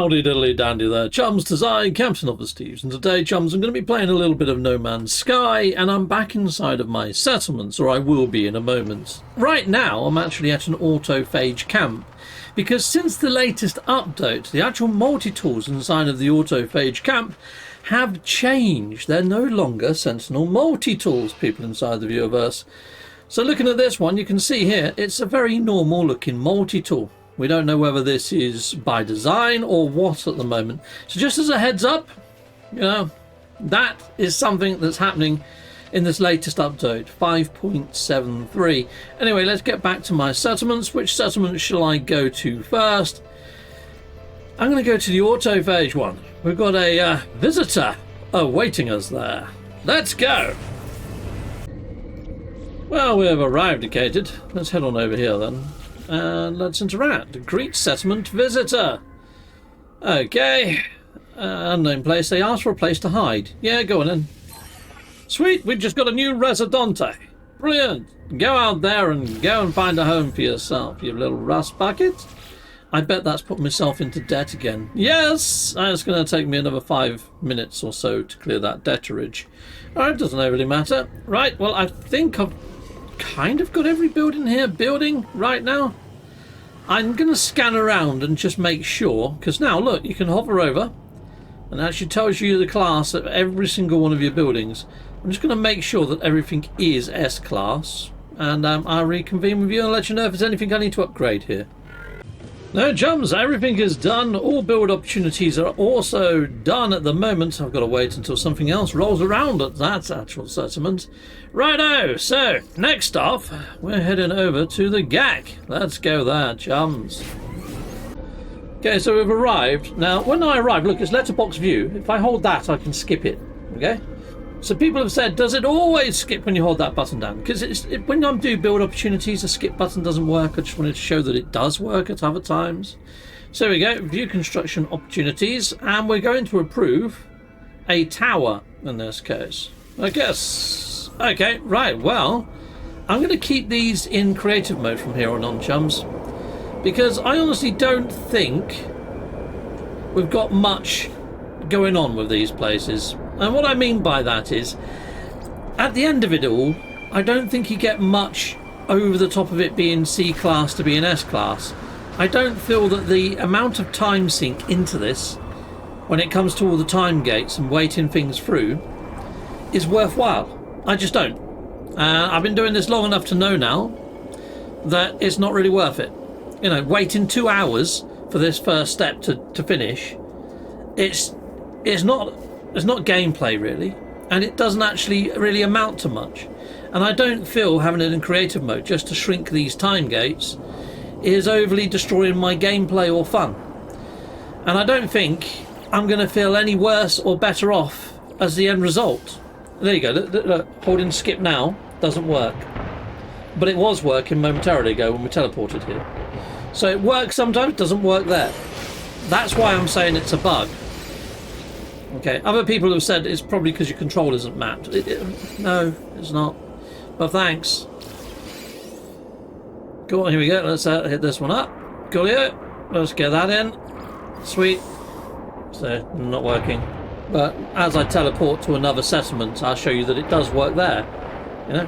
Howdy diddly dandy there, chums. 'Tis I, Captain of the Steves, and today, chums, I'm going to be playing a little bit of No Man's Sky, and I'm back inside of my settlements, or I will be in a moment. Right now, I'm actually at an autophage camp, because since the latest update, the actual multi-tools inside of the autophage camp have changed. They're no longer Sentinel multi-tools, people inside the viewerverse. So looking at this one, you can see here, it's a very normal looking multi-tool. We don't know whether this is by design or what at the moment. So just as a heads up, you know, that is something that's happening in this latest update, 5.73. Anyway, let's get back to my settlements. Which settlement shall I go to first? I'm going to go to the autophage one. We've got a visitor awaiting us there. Let's go. Well, we have arrived, Acated. Let's head on over here then. And let's interact. Greet settlement visitor. Okay. Unknown place. They asked for a place to hide. Yeah, go on in. Sweet, we've just got a new residente. Brilliant. Go out there and go and find a home for yourself, you little rust bucket. I bet that's put myself into debt again. Yes! It's going to take me another 5 minutes or so to clear that debtorage. Alright, doesn't really matter. Right, well, I think I've kind of got every building here building right now. I'm going to scan around and just make sure, because now look, you can hover over and it actually tells you the class of every single one of your buildings. I'm just going to make sure that everything is S-class, and I'll reconvene with you and let you know if there's anything I need to upgrade here. No, chums, everything is done. All build opportunities are also done at the moment. I've got to wait until something else rolls around at that actual settlement. Righto, so next off, we're heading over to the GAC. Let's go there, chums. Okay, so we've arrived. Now, when I arrive, look, it's letterbox view. If I hold that, I can skip it, okay? So people have said, does it always skip when you hold that button down? Because when I do build opportunities, the skip button doesn't work. I just wanted to show that it does work at other times. So here we go, view construction opportunities, and we're going to approve a tower in this case. I guess. Okay, right, well, I'm going to keep these in creative mode from here on, chums, because I honestly don't think we've got much going on with these places. And what I mean by that is, at the end of it all, I don't think you get much over the top of it being C-class to being S-class. I don't feel that the amount of time sink into this, when it comes to all the time gates and waiting things through, is worthwhile. I just don't. I've been doing this long enough to know now that it's not really worth it. You know, waiting 2 hours for this first step to finish, it's not gameplay really, and it doesn't actually really amount to much. And I don't feel having it in creative mode just to shrink these time gates is overly destroying my gameplay or fun. And I don't think I'm going to feel any worse or better off as the end result. There you go, look, holding skip now doesn't work, but it was working momentarily ago when we teleported here. So it works sometimes, doesn't work there. That's why I'm saying it's a bug. Okay, other people have said it's probably because your control isn't mapped. No, it's not. But thanks. Go on, here we go. Let's hit this one up. Coolio. Let's get that in. Sweet. So, not working. But as I teleport to another settlement, I'll show you that it does work there. You know?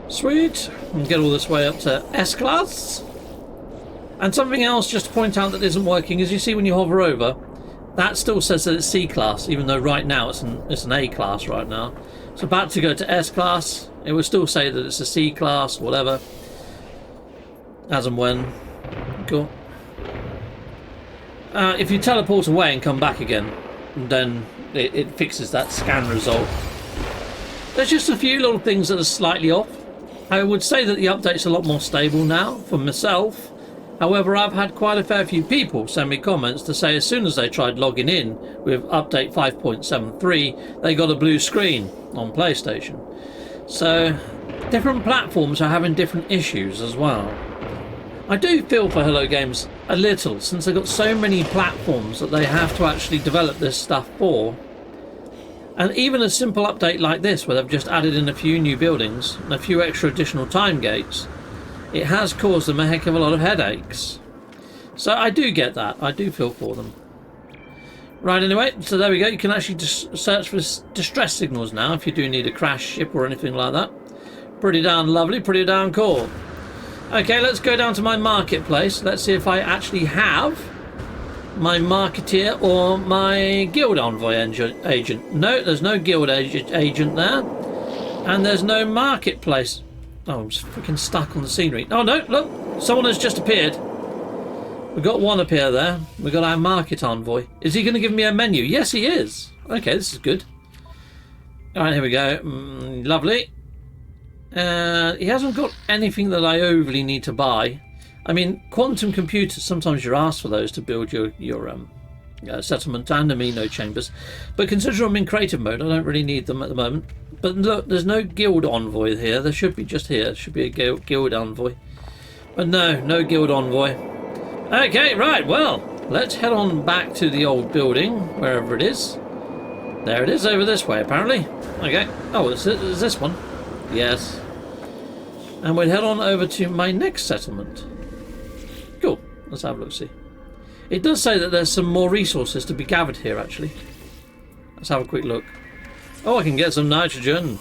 Sweet. And get all this way up to S-class. And something else just to point out that isn't working is, you see when you hover over, that still says that it's C-class, even though right now it's an A-class right now. So about to go to S-class, it will still say that it's a C-class, whatever, as and when. Cool. If you teleport away and come back again, then it fixes that scan result. There's just a few little things that are slightly off. I would say that the update's a lot more stable now for myself. However, I've had quite a fair few people send me comments to say as soon as they tried logging in with update 5.73, they got a blue screen on PlayStation. So, different platforms are having different issues as well. I do feel for Hello Games a little, since they've got so many platforms that they have to actually develop this stuff for. And even a simple update like this, where they've just added in a few new buildings and a few extra additional time gates, it has caused them a heck of a lot of headaches. So I do get that. I do feel for them. Right, anyway, so there we go. You can actually just search for distress signals now if you do need a crash ship or anything like that. Pretty darn lovely, pretty darn cool. Okay, let's go down to my marketplace. Let's see if I actually have my marketeer or my guild envoy agent. No, there's no guild agent there. And there's no marketplace. Oh, I'm just freaking stuck on the scenery. Oh, no, look, someone has just appeared. We've got one appear there. We've got our market envoy. Is he going to give me a menu? Yes, he is. Okay, this is good. All right, here we go. Lovely. He hasn't got anything that I overly need to buy. I mean, quantum computers, sometimes you're asked for those to build your settlement and amino chambers. But consider I'm in creative mode, I don't really need them at the moment. But look, there's no guild envoy here. There should be just here. There should be a guild envoy. But no guild envoy. Okay, right, well, let's head on back to the old building, wherever it is. There it is, over this way, apparently. Okay. Oh, is this one? Yes. And we'll head on over to my next settlement. Cool. Let's have a look, see. It does say that there's some more resources to be gathered here, actually. Let's have a quick look. Oh, I can get some nitrogen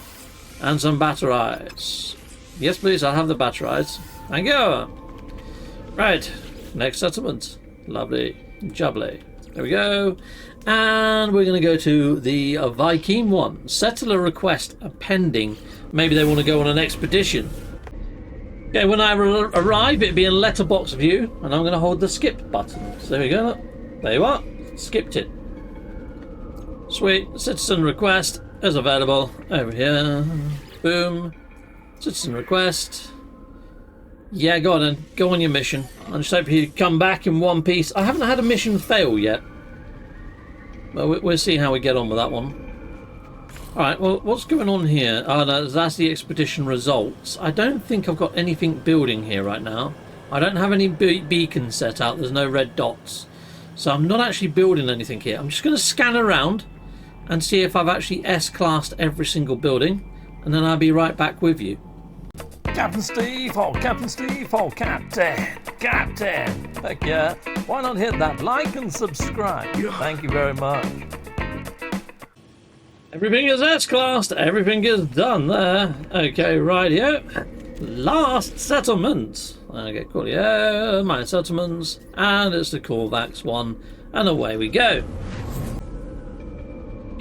and some batteries. Yes, please, I'll have the batteries. Thank you. Right. Next settlement. Lovely. Jubbly. There we go. And we're going to go to the Viking one. Settler request pending. Maybe they want to go on an expedition. Okay, when I arrive, it'll be in letterbox view, and I'm going to hold the skip button. So there we go. There you are. Skipped it. Sweet. Citizen request is available over here. Boom. Citizen request. Yeah, go on then. Go on your mission. I just hope you come back in one piece. I haven't had a mission fail yet. Well, we'll see how we get on with that one. Alright, well, what's going on here? Oh, no, that's the expedition results. I don't think I've got anything building here right now. I don't have any beacons set out. There's no red dots. So I'm not actually building anything here. I'm just going to scan around and see if I've actually S-classed every single building. And then I'll be right back with you. Captain Steve, oh Captain Steve, oh Captain. Heck yeah. Why not hit that like and subscribe? Thank you very much. Everything is S-classed. Everything is done there. Okay, right here. Last settlement. Okay, cool. Yeah, my settlements. And it's the Corvax one. And away we go.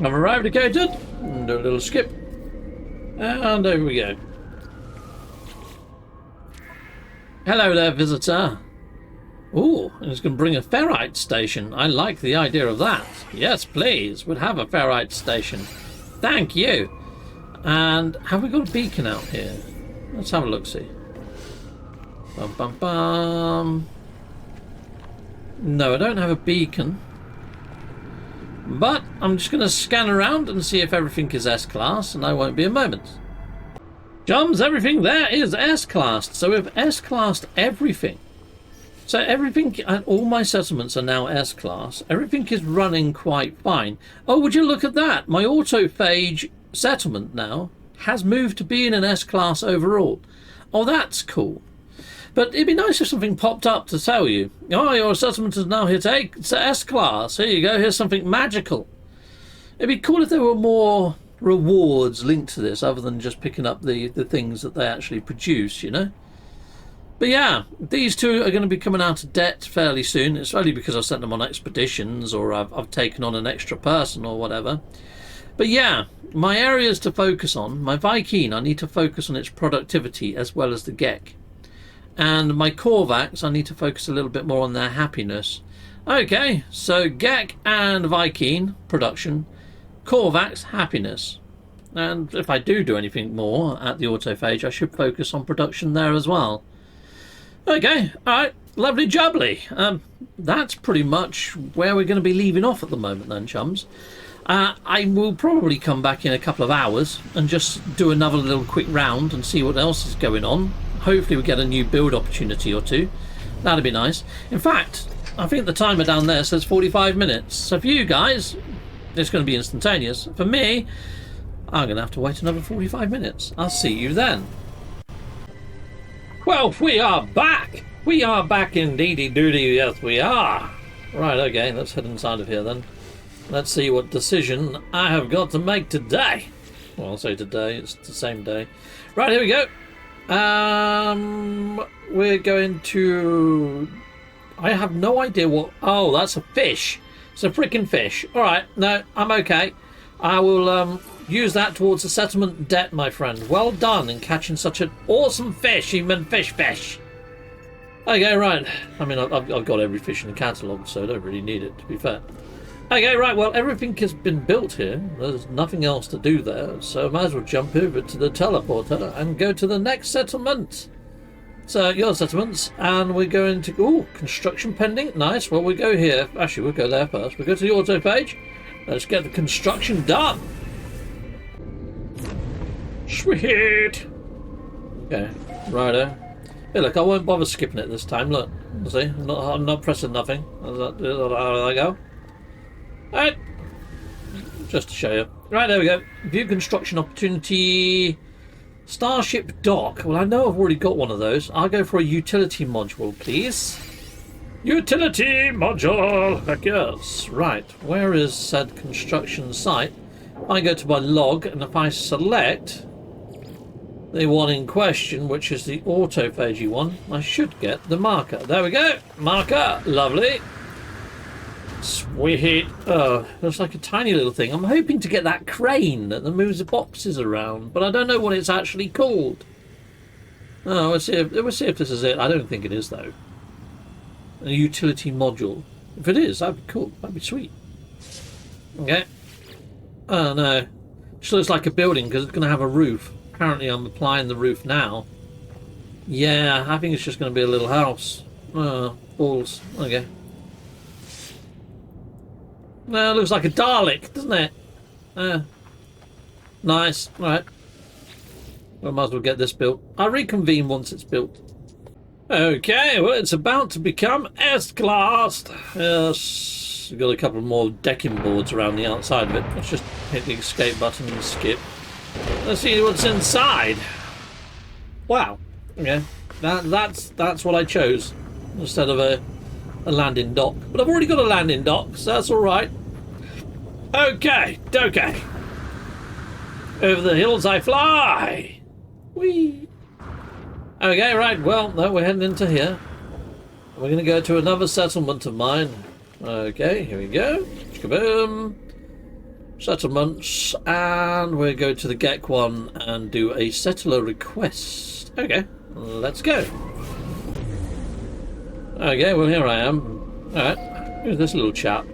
I've arrived, located. Do a little skip. And over we go. Hello there, visitor. Ooh, and it's going to bring a ferrite station. I like the idea of that. Yes, please. We'll have a ferrite station. Thank you. And have we got a beacon out here? Let's have a look-see. Bum, bum, bum. No, I don't have a beacon. But I'm just going to scan around and see if everything is S-class, and I won't be a moment. Chums, everything there is S-classed. So we've S-classed everything. So everything, and all my settlements are now S-class. Everything is running quite fine. Oh, would you look at that? My autophage settlement now has moved to being an S-class overall. Oh, that's cool. But it'd be nice if something popped up to tell you, oh, your settlement is now hit S-class. Here you go, here's something magical. It'd be cool if there were more rewards linked to this other than just picking up the things that they actually produce, you know. But yeah, these two are going to be coming out of debt fairly soon. It's only because I've sent them on expeditions or I've taken on an extra person or whatever. But yeah, my areas to focus on, my Viking, I need to focus on its productivity as well as the Gek. And my Corvax, I need to focus a little bit more on their happiness. Okay, so Gek and Viking, production. Corvax, happiness. And if I do anything more at the autophage, I should focus on production there as well. Okay, alright, lovely jubbly. That's pretty much where we're going to be leaving off at the moment then, chums. I will probably come back in a couple of hours and just do another little quick round and see what else is going on. Hopefully we get a new build opportunity or two. That'd be nice. In fact, I think the timer down there says 45 minutes. So for you guys, it's going to be instantaneous. For me, I'm going to have to wait another 45 minutes. I'll see you then. Well, we are back! We are back indeedy doody, yes we are! Right, okay, let's head inside of here then. Let's see what decision I have got to make today. Well, I'll say today, it's the same day. Right, here we go. We're going to... I have no idea what... Oh, that's a fish. It's a freaking fish. Alright, no, I'm okay. I will use that towards the settlement debt, my friend. Well done in catching such an awesome fish, human fish. Okay, right. I mean, I've got every fish in the catalogue, so I don't really need it, to be fair. Okay, right, well, everything has been built here. There's nothing else to do there, so I might as well jump over to the teleporter and go to the next settlement. So, your settlements, and we're going to... Ooh, construction pending. Nice. Well, we go here. Actually, we'll go there first. We'll go to the auto page. Let's get the construction done. Sweet. Okay, righto. Hey, look, I won't bother skipping it this time. Look, see, I'm not pressing nothing. There I go. Alright, just to show you. Right, there we go. View construction opportunity. Starship dock. Well, I know I've already got one of those. I'll go for a utility module, please. Utility module. Heck yes. Right, where is said construction site? I go to my log, and if I select the one in question, which is the autophagy one, I should get the marker. There we go. Marker. Lovely. Sweet. Oh, looks like a tiny little thing. I'm hoping to get that crane that moves the boxes around, but I don't know what it's actually called. Oh, we'll see if this is it. I don't think it is, though. A utility module. If it is, that'd be cool. That'd be sweet. Okay. Oh, no. Just looks like a building because it's going to have a roof. Apparently, I'm applying the roof now. Yeah, I think it's just going to be a little house. Oh, balls. Okay. No, it looks like a Dalek, doesn't it? Nice. Right. Well, I might as well get this built. I'll reconvene once it's built. Okay, well, it's about to become S-class. Yes. We've got a couple more decking boards around the outside of it. Let's just hit the escape button and skip. Let's see what's inside. Wow. Okay. That's what I chose instead of a landing dock. But I've already got a landing dock, so that's alright. Okay, okay. Over the hills I fly. Whee. Okay, right, well, no, we're heading into here. We're going to go to another settlement of mine. Okay, here we go. Kaboom. Settlements. And we'll go to the GEC one and do a settler request. Okay, let's go. Okay, well, here I am. Alright, who's this little chap?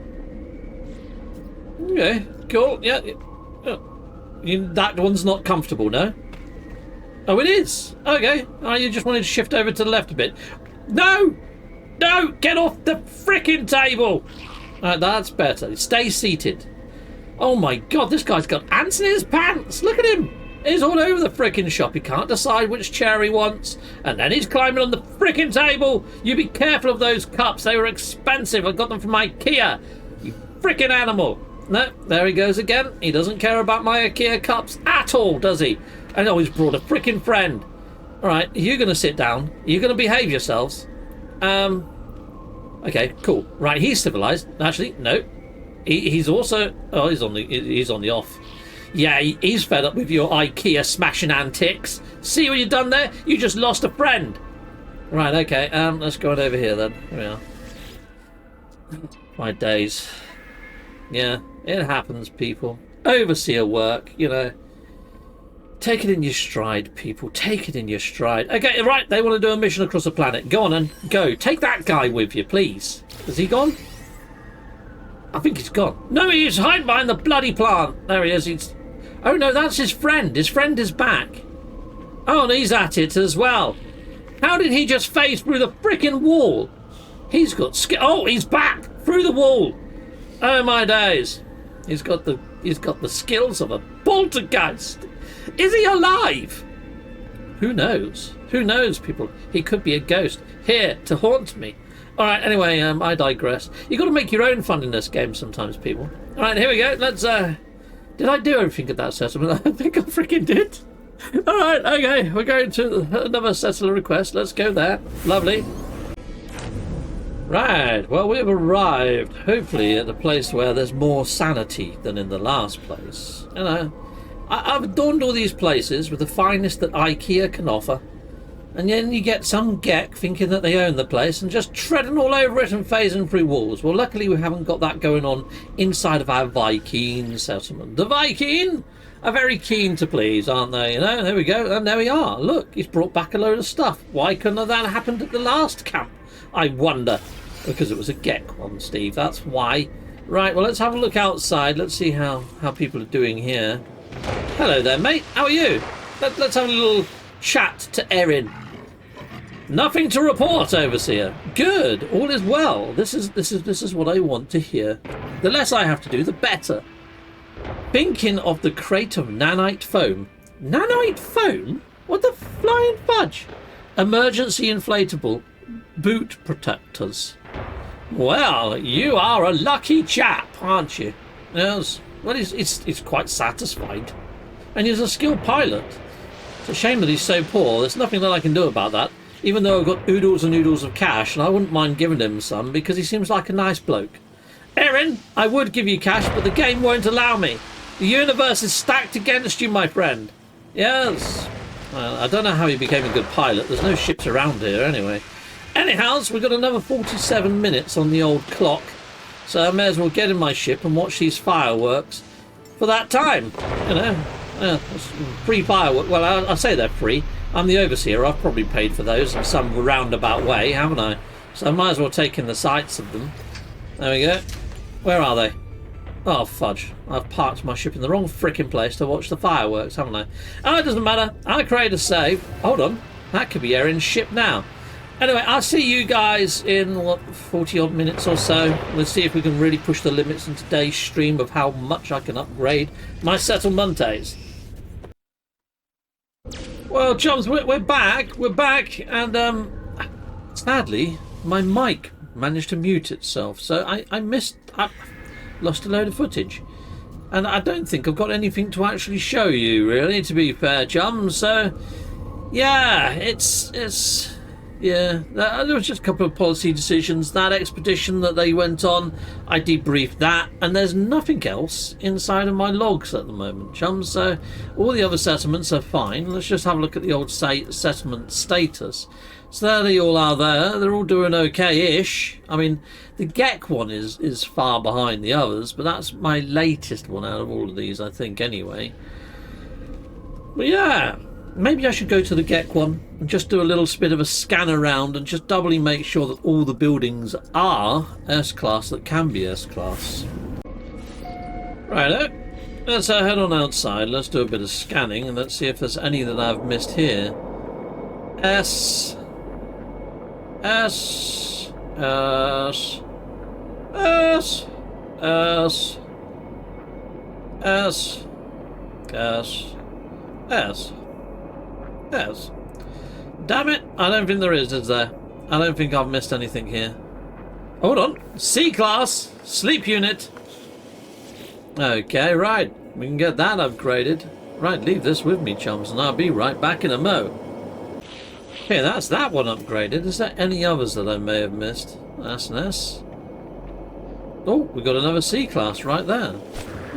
Okay, cool, yeah. That one's not comfortable, no? Oh, it is? Okay. Oh, you just wanted to shift over to the left a bit. No! No! Get off the frickin' table! Alright, that's better. Stay seated. Oh my god, this guy's got ants in his pants! Look at him! He's all over the frickin' shop. He can't decide which chair he wants. And then he's climbing on the frickin' table. You be careful of those cups. They were expensive. I got them from IKEA. You frickin' animal. No, there he goes again. He doesn't care about my IKEA cups at all, does he? I know he's brought a frickin' friend. Alright, you're going to sit down. You're going to behave yourselves. Okay, cool. Right, he's civilized. Actually, no. He's also... Oh, he's on the off. Yeah, he's fed up with your IKEA smashing antics. See what you've done there? You just lost a friend. Right, okay. Let's go on over here then. Here we are. My days. Yeah, it happens, people. Overseer work, you know. Take it in your stride, people. Take it in your stride. Okay, right. They want to do a mission across the planet. Go on and go. Take that guy with you, please. Is he gone? I think he's gone. No, he's hiding behind the bloody plant. There he is. He's... Oh, no, that's his friend. His friend is back. Oh, and he's at it as well. How did he just phase through the frickin' wall? He's got oh, he's back through the wall. Oh, my days. He's got the skills of a poltergeist. Is he alive? Who knows? Who knows, people? He could be a ghost here to haunt me. All right, anyway, I digress. You've got to make your own fun in this game sometimes, people. All right, here we go. Let's... Did I do everything at that settlement? I think I freaking did. Alright, okay, we're going to another settler request. Let's go there. Lovely. Right, well, we've arrived, hopefully, at a place where there's more sanity than in the last place. You know, I've adorned all these places with the finest that IKEA can offer. And then you get some geck thinking that they own the place and just treading all over it and phasing through walls. Well, luckily we haven't got that going on inside of our Viking settlement. The Viking are very keen to please, aren't they? You know, there we go, and there we are. Look, he's brought back a load of stuff. Why couldn't that have happened at the last camp? I wonder. Because it was a geck one, Steve, that's why. Right, well, let's have a look outside. Let's see how people are doing here. Hello there, mate. How are you? Let's have a little chat to Erin. Nothing to report, Overseer. Good. All is well. This is what I want to hear. The less I have to do, the better. Thinking of the crate of nanite foam. Nanite foam? What the flying fudge? Emergency inflatable boot protectors. Well, you are a lucky chap, aren't you? Yes. Well, he's quite satisfied. And he's a skilled pilot. It's a shame that he's so poor. There's nothing that I can do about that. Even though I've got oodles and oodles of cash, and I wouldn't mind giving him some because he seems like a nice bloke. Erin, I would give you cash, but the game won't allow me. The universe is stacked against you, my friend. Yes. Well, I don't know how he became a good pilot. There's no ships around here anyway. Anyhow, we've got another 47 minutes on the old clock, so I may as well get in my ship and watch these fireworks for that time. You know, free fireworks. Well, I say they're free. I'm the overseer. I've probably paid for those in some roundabout way, haven't I? So I might as well take in the sights of them. There we go. Where are they? Oh, fudge. I've parked my ship in the wrong frickin' place to watch the fireworks, haven't I? Oh, it doesn't matter. I create a save. Hold on. That could be Erin's ship now. Anyway, I'll see you guys in, what, 40-odd minutes or so. Let's see if we can really push the limits in today's stream of how much I can upgrade my settlementes. Well, chums, we're back. We're back, and, sadly, my mic managed to mute itself. So I lost a load of footage. And I don't think I've got anything to actually show you, really, to be fair, chums. So, yeah, yeah, there was just a couple of policy decisions. That expedition that they went on, I debriefed that, and there's nothing else inside of my logs at the moment, chums. So all the other settlements are fine. Let's just have a look at the old settlement status. So there they all are there. They're all doing okay-ish. I mean, the Geck one is far behind the others, but that's my latest one out of all of these, I think, anyway. But yeah, maybe I should go to the Geck one and just do a little bit of a scan around and just doubly make sure that all the buildings are S-Class that can be S-Class. Righto. Let's head on outside. Let's do a bit of scanning and let's see if there's any that I've missed here. S. S. S. S. S. S. S. S. Yes. Damn it, I don't think there is there? I don't think I've missed anything here. Hold on. C-Class Sleep Unit. Okay, right. We can get that upgraded. Right, leave this with me, chums, and I'll be right back in a mo. Okay, that's that one upgraded. Is there any others that I may have missed? That's an S. Oh, we got another C-Class right there.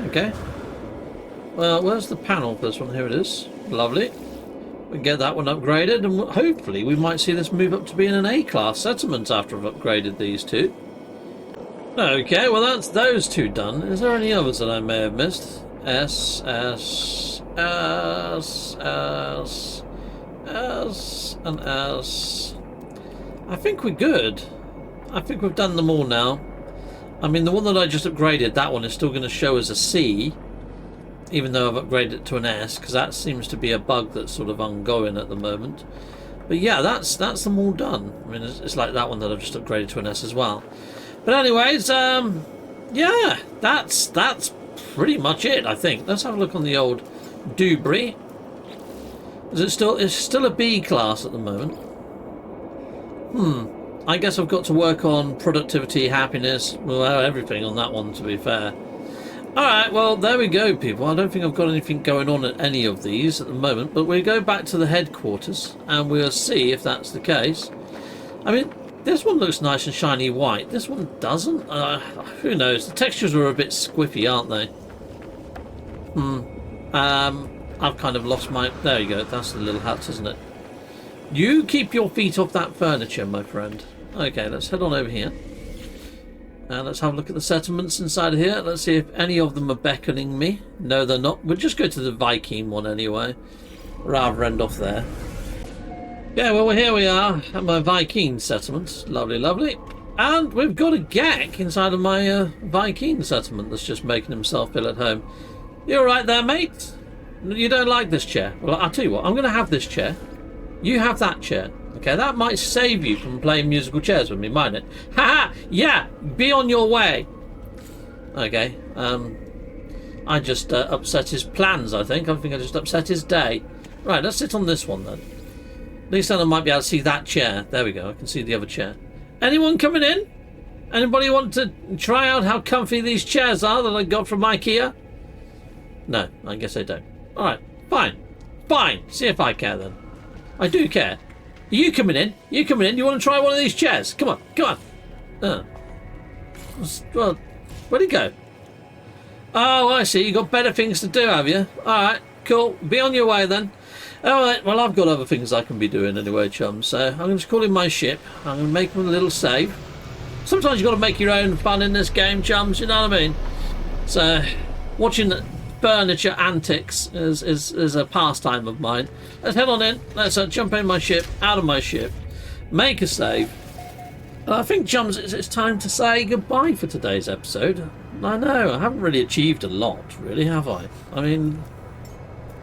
Okay. Well, where's the panel for this one? Here it is. Lovely. We can get that one upgraded, and hopefully we might see this move up to being an A-class settlement after I've upgraded these two. Okay, well that's those two done. Is there any others that I may have missed? S, S, S, S, S, and S. I think we're good. I think we've done them all now. I mean, the one that I just upgraded, that one is still going to show as a C, even though I've upgraded it to an S, because that seems to be a bug that's sort of ongoing at the moment. But yeah, that's them all done. I mean, it's like that one that I've just upgraded to an S as well. But anyways, yeah, that's pretty much it, I think. Let's have a look on the old Dubry. It's still a B class at the moment. I guess I've got to work on productivity, happiness, well, everything on that one, to be fair. Alright, well, there we go, people. I don't think I've got anything going on at any of these at the moment, but we'll go back to the headquarters and we'll see if that's the case. I mean, this one looks nice and shiny white. This one doesn't. Who knows? The textures are a bit squiffy, aren't they? I've kind of lost my... There you go. That's the little hut, isn't it? You keep your feet off that furniture, my friend. Okay, let's head on over here. Let's have a look at the settlements inside of here. Let's see if any of them are beckoning me. No, they're not. We'll just go to the Viking one anyway. Rather end off there. Yeah, well, here we are at my Viking settlement. Lovely, lovely. And we've got a Gek inside of my Viking settlement that's just making himself feel at home. You alright there, mate? You don't like this chair? Well, I'll tell you what. I'm going to have this chair. You have that chair. Okay, that might save you from playing musical chairs with me, mightn't it? Haha! Yeah! Be on your way! Okay, I just upset his plans, I think. I think I just upset his day. Right, let's sit on this one then. At least then I might be able to see that chair. There we go, I can see the other chair. Anyone coming in? Anybody want to try out how comfy these chairs are that I got from IKEA? No, I guess I don't. Alright, fine. Fine, see if I care then. I do care. Are you coming in? You coming in? You want to try one of these chairs? Come on, come on. Well, where'd he go? Oh, I see. You got better things to do, have you? Alright, cool. Be on your way then. Alright, well, I've got other things I can be doing anyway, chum. So I'm going to call in my ship. I'm going to make a little save. Sometimes you've got to make your own fun in this game, chums. You know what I mean? So, watching furniture antics is a pastime of mine. Let's head on in. Let's jump in my ship, out of my ship, make a save. I think, chums, it's time to say goodbye for today's episode. I know, I haven't really achieved a lot, really, have I? I mean,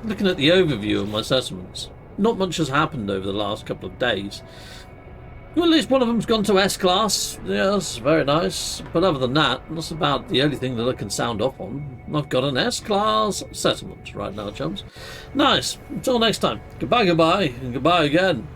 looking at the overview of my settlements, not much has happened over the last couple of days. Well, at least one of them's gone to S-Class. Yes, very nice. But other than that, that's about the only thing that I can sound off on. I've got an S-Class settlement right now, chums. Nice. Until next time. Goodbye, goodbye, and goodbye again.